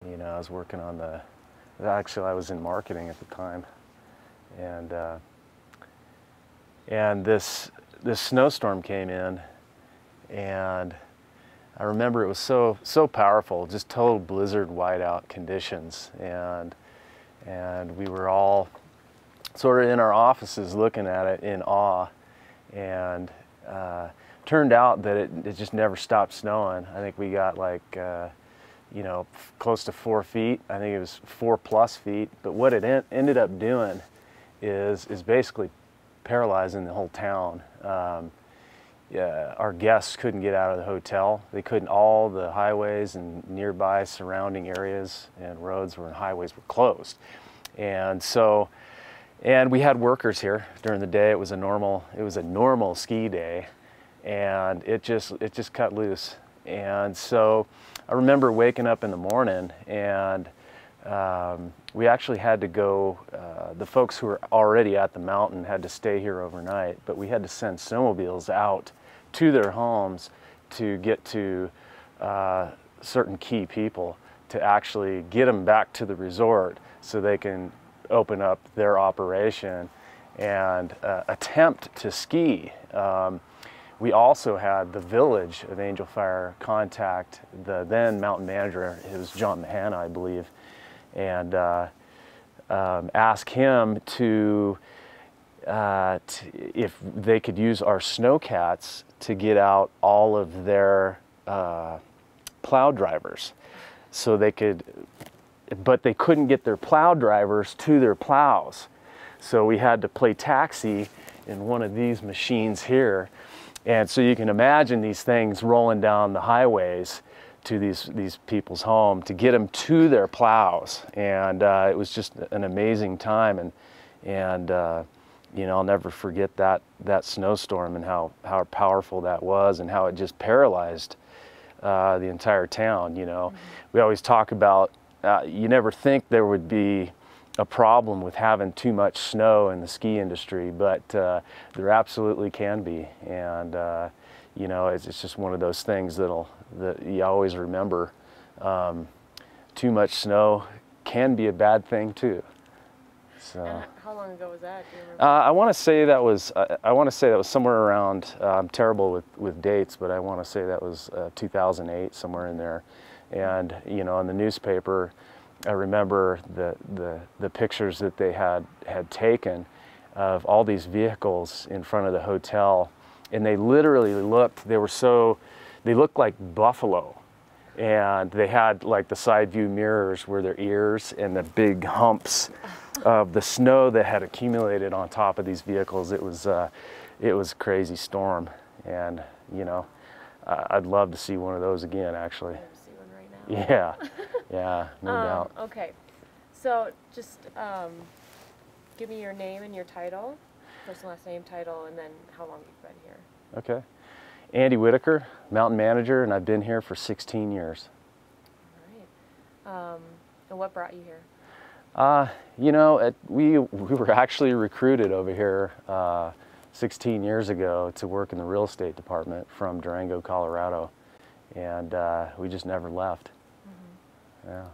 You know, I was working on actually I was in marketing at the time, and this snowstorm came in, and I remember it was so powerful, just total blizzard whiteout conditions, and we were all sort of in our offices looking at it in awe, and turned out that it just never stopped snowing. I think we got like you know, close to 4 feet. I think it was 4+ feet. But what it ended up doing is basically paralyzing the whole town. Yeah, our guests couldn't get out of the hotel. They couldn't. All the highways and nearby surrounding areas and roads and highways were closed. And so, and we had workers here during the day. It was a normal ski day, and it just cut loose. And so I remember waking up in the morning, and we actually had to go, the folks who were already at the mountain had to stay here overnight, but we had to send snowmobiles out to their homes to get to certain key people to actually get them back to the resort so they can open up their operation and attempt to ski. We also had the village of Angel Fire contact the then mountain manager, it was John Mahana, I believe, and ask him to if they could use our snowcats to get out all of their plow drivers, so they could, but they couldn't get their plow drivers to their plows. So we had to play taxi in one of these machines here. And so you can imagine these things rolling down the highways to these people's home to get them to their plows. And it was just an amazing time. And you know, I'll never forget that snowstorm and how powerful that was, and how it just paralyzed the entire town. You know, we always talk about, you never think there would be a problem with having too much snow in the ski industry, but there absolutely can be. And you know, it's just one of those things that you always remember. Too much snow can be a bad thing too. So how long ago was that? Do you remember? I want to say that was somewhere around, I'm terrible with dates, but I want to say that was 2008, somewhere in there. And you know, in the newspaper, I remember the pictures that they had taken of all these vehicles in front of the hotel, and they literally they looked like buffalo, and they had like the side view mirrors were their ears, and the big humps of the snow that had accumulated on top of these vehicles. It was a crazy storm, and you know, I'd love to see one of those again, actually. Yeah, yeah, no doubt. Okay, so just give me your name and your title, first and last name, title, and then how long you've been here. Okay. Andy Whitaker, mountain manager, and I've been here for 16 years. All right. And what brought you here? You know, we were actually recruited over here 16 years ago to work in the real estate department from Durango, Colorado, and we just never left. Yeah.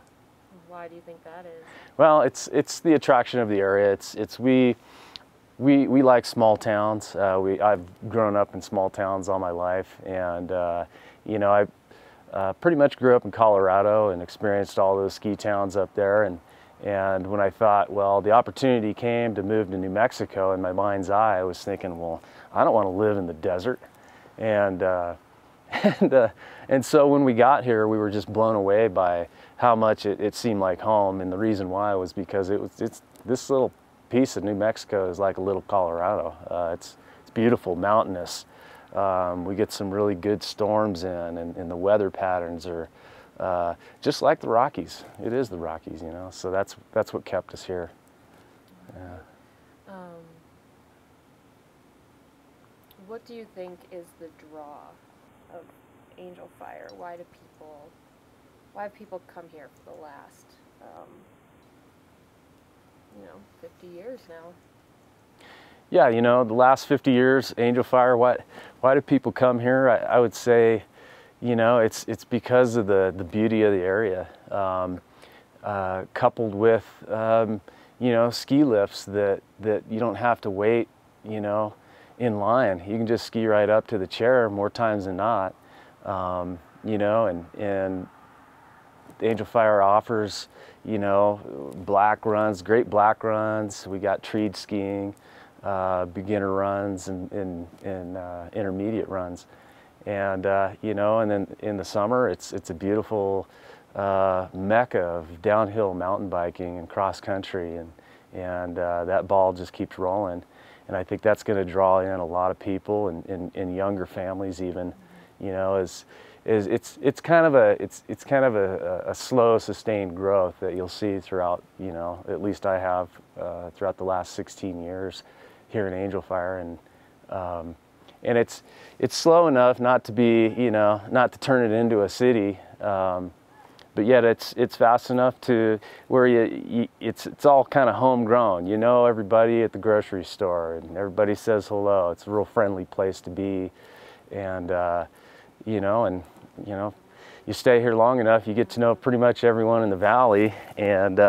Why do you think that is? Well, it's the attraction of the area. We like small towns. I've grown up in small towns all my life, and you know, I pretty much grew up in Colorado and experienced all those ski towns up there. And when I thought, well, the opportunity came to move to New Mexico, in my mind's eye, I was thinking, well, I don't want to live in the desert, and so when we got here, we were just blown away by how much it seemed like home. And the reason why was because it's this little piece of New Mexico is like a little Colorado. It's beautiful, mountainous. We get some really good storms in, and the weather patterns are just like the Rockies. It is the Rockies, you know. So that's what kept us here. Yeah. What do you think is the draw of Angel Fire? Why have people come here for the last, you know, 50 years now? Yeah, you know, the last 50 years, Angel Fire. Why do people come here? I would say, you know, it's because of the beauty of the area. coupled with you know, ski lifts that you don't have to wait, you know, in line. You can just ski right up to the chair more times than not, you know, and Angel-Fire offers, you know, black runs, great black runs. We got treed skiing, beginner runs, and intermediate runs, and you know, and then in the summer, it's a beautiful mecca of downhill mountain biking and cross country, and that ball just keeps rolling, and I think that's going to draw in a lot of people and younger families even, you know, it's kind of a slow, sustained growth that you'll see throughout, you know, at least I have throughout the last 16 years here in Angel-Fire, and it's slow enough not to be, you know, not to turn it into a city, but yet it's fast enough to where it's all kind of homegrown. You know everybody at the grocery store, and everybody says hello. It's a real friendly place to be, and you know, you stay here long enough, you get to know pretty much everyone in the valley, and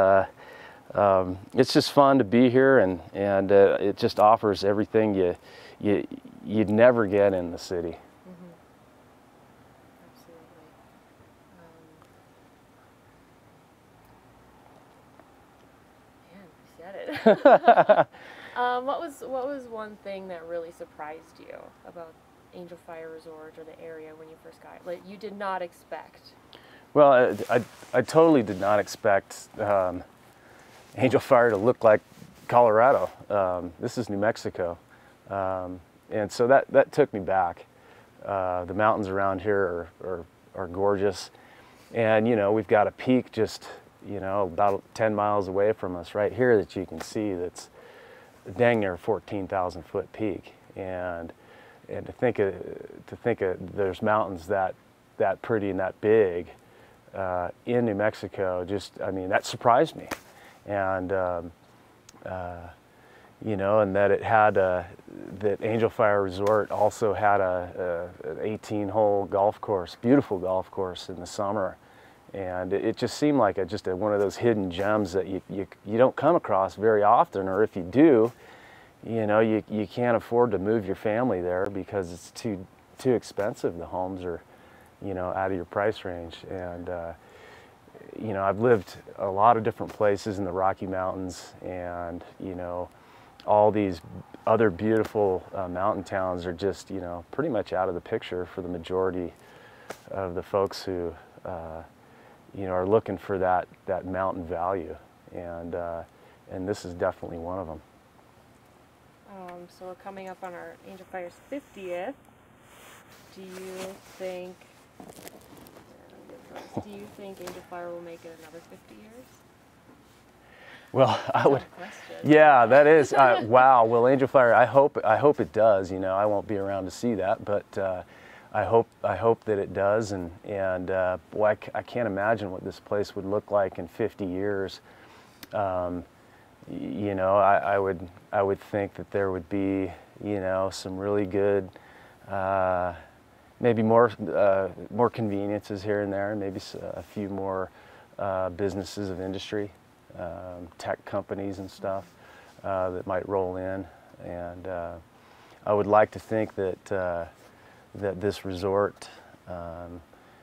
it's just fun to be here, and it just offers everything you'd never get in the city. Mm-hmm. Absolutely. Man, you said it. What was one thing that really surprised you about Angel-Fire Resort or the area when you first got it? Like, you did not expect? Well, I totally did not expect Angel-Fire to look like Colorado. This is New Mexico, and so that took me back. The mountains around here are gorgeous, and you know, we've got a peak just, you know, about 10 miles away from us right here that you can see, that's dang near 14,000 foot peak, and to think of there's mountains that pretty and that big in New Mexico, just, I mean, that surprised me, and you know, and that it had that Angel-Fire Resort also had an 18-hole golf course, beautiful golf course in the summer, and it just seemed like one of those hidden gems that you don't come across very often, or if you do, you know, you can't afford to move your family there because it's too expensive. The homes are, you know, out of your price range, and you know, I've lived a lot of different places in the Rocky Mountains, and you know, all these other beautiful mountain towns are just, you know, pretty much out of the picture for the majority of the folks who you know, are looking for that mountain value, and this is definitely one of them. So we're coming up on our Angel-Fire's 50th. Do you think Angel-Fire will make it another 50 years? Well, I would. Yeah, that is. Wow. Well, Angel-Fire, I hope it does. You know, I won't be around to see that, but I hope that it does. And boy, I can't imagine what this place would look like in 50 years. You know, I would think that there would be, you know, some really good, maybe more conveniences here and there, maybe a few more businesses of industry, tech companies and stuff that might roll in, and I would like to think that that this resort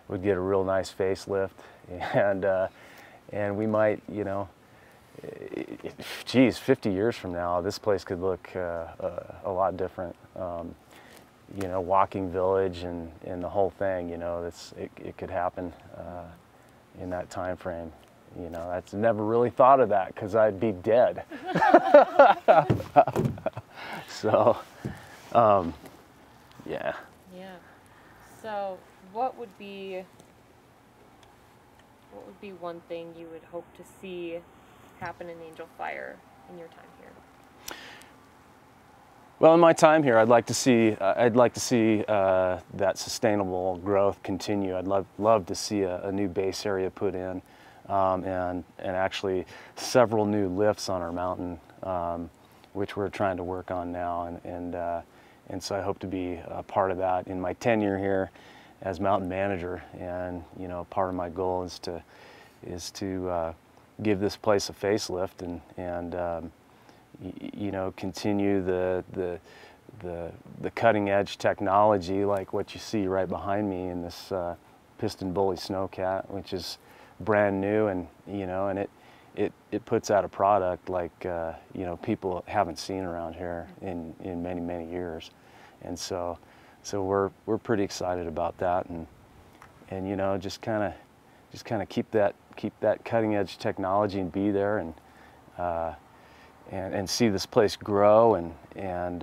would get a real nice facelift, and we might, you know, geez, 50 years from now, this place could look a lot different. You know, walking village and the whole thing, you know, it could happen in that time frame. You know, I've never really thought of that because I'd be dead. So, yeah. Yeah. So, what would be one thing you would hope to see happen in Angel-Fire in your time here? Well, in my time here, I'd like to see that sustainable growth continue. I'd love to see a new base area put in, and actually several new lifts on our mountain, which we're trying to work on now, and so I hope to be a part of that in my tenure here as mountain manager. And you know, part of my goal is to give this place a facelift and you know, continue the cutting edge technology like what you see right behind me in this piston bully Snowcat, which is brand new, and you know, and it puts out a product like you know, people haven't seen around here in many years, and so we're pretty excited about that, and you know, just kind of keep that cutting edge technology and be there, and see this place grow and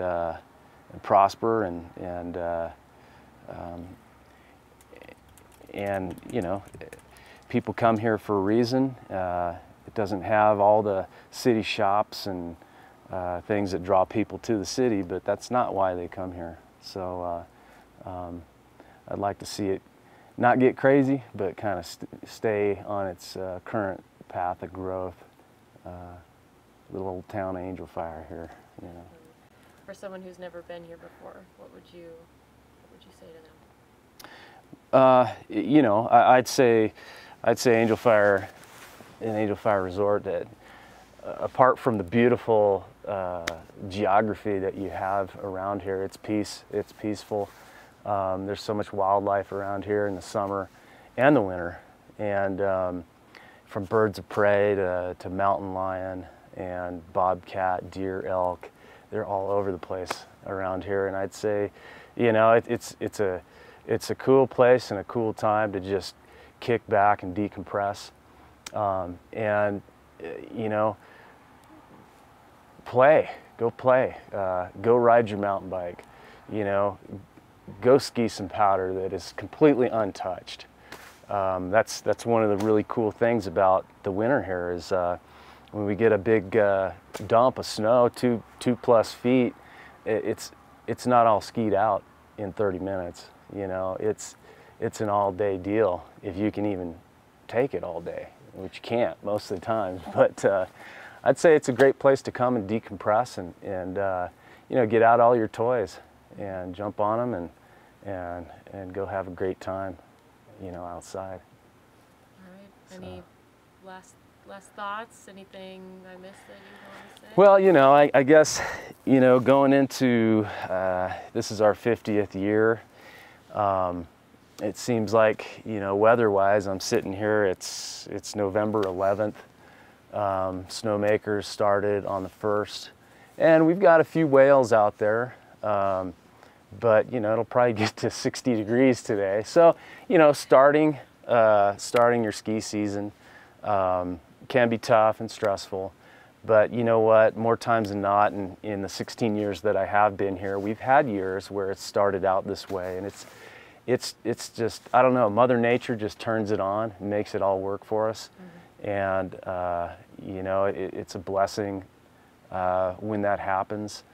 prosper, and you know, people come here for a reason. It doesn't have all the city shops and things that draw people to the city, but that's not why they come here. So I'd like to see it not get crazy, but kind of stay on its current path of growth. Little old town of Angel-Fire here, you know. For someone who's never been here before, what would you say to them? You know, I'd say Angel-Fire, an Angel-Fire Resort, that apart from the beautiful geography that you have around here, it's peaceful. There's so much wildlife around here in the summer and the winter, and from birds of prey to mountain lion and bobcat, deer, elk, they're all over the place around here. And I'd say, you know, it's a cool place and a cool time to just kick back and decompress, and you know, go play, go ride your mountain bike, you know, go ski some powder that is completely untouched. That's one of the really cool things about the winter here is when we get a big dump of snow, two plus feet, it's not all skied out in 30 minutes. You know, it's an all-day deal if you can even take it all day, which you can't most of the time. But I'd say it's a great place to come and decompress and you know, get out all your toys and jump on them and go have a great time, you know, outside. All right. Any last thoughts? Anything I missed that you want to say? Well, you know, I guess, you know, going into this is our 50th year. It seems like, you know, weather-wise, I'm sitting here. It's November 11th. Snowmakers started on the 1st, and we've got a few whales out there. But you know, it'll probably get to 60 degrees today. So, you know, starting your ski season can be tough and stressful. But you know what? More times than not, in the 16 years that I have been here, we've had years where it started out this way, and it's just, I don't know, Mother Nature just turns it on and makes it all work for us. Mm-hmm. And you know, it's a blessing when that happens.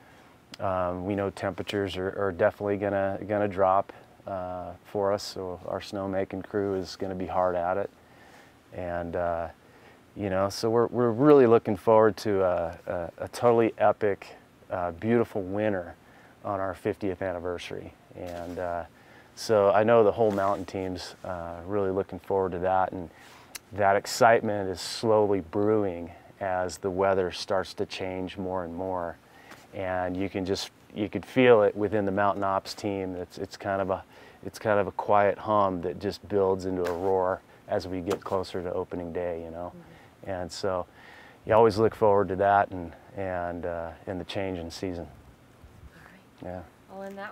We know temperatures are definitely gonna drop for us, so our snowmaking crew is gonna be hard at it, and you know, so we're really looking forward to a totally epic, beautiful winter on our 50th anniversary, and so I know the whole mountain team's really looking forward to that, and that excitement is slowly brewing as the weather starts to change more and more. And you could feel it within the mountain ops team. It's kind of a quiet hum that just builds into a roar as we get closer to opening day, you know. Mm-hmm. And so you always look forward to that and the change in season. All right. Yeah. Well, in that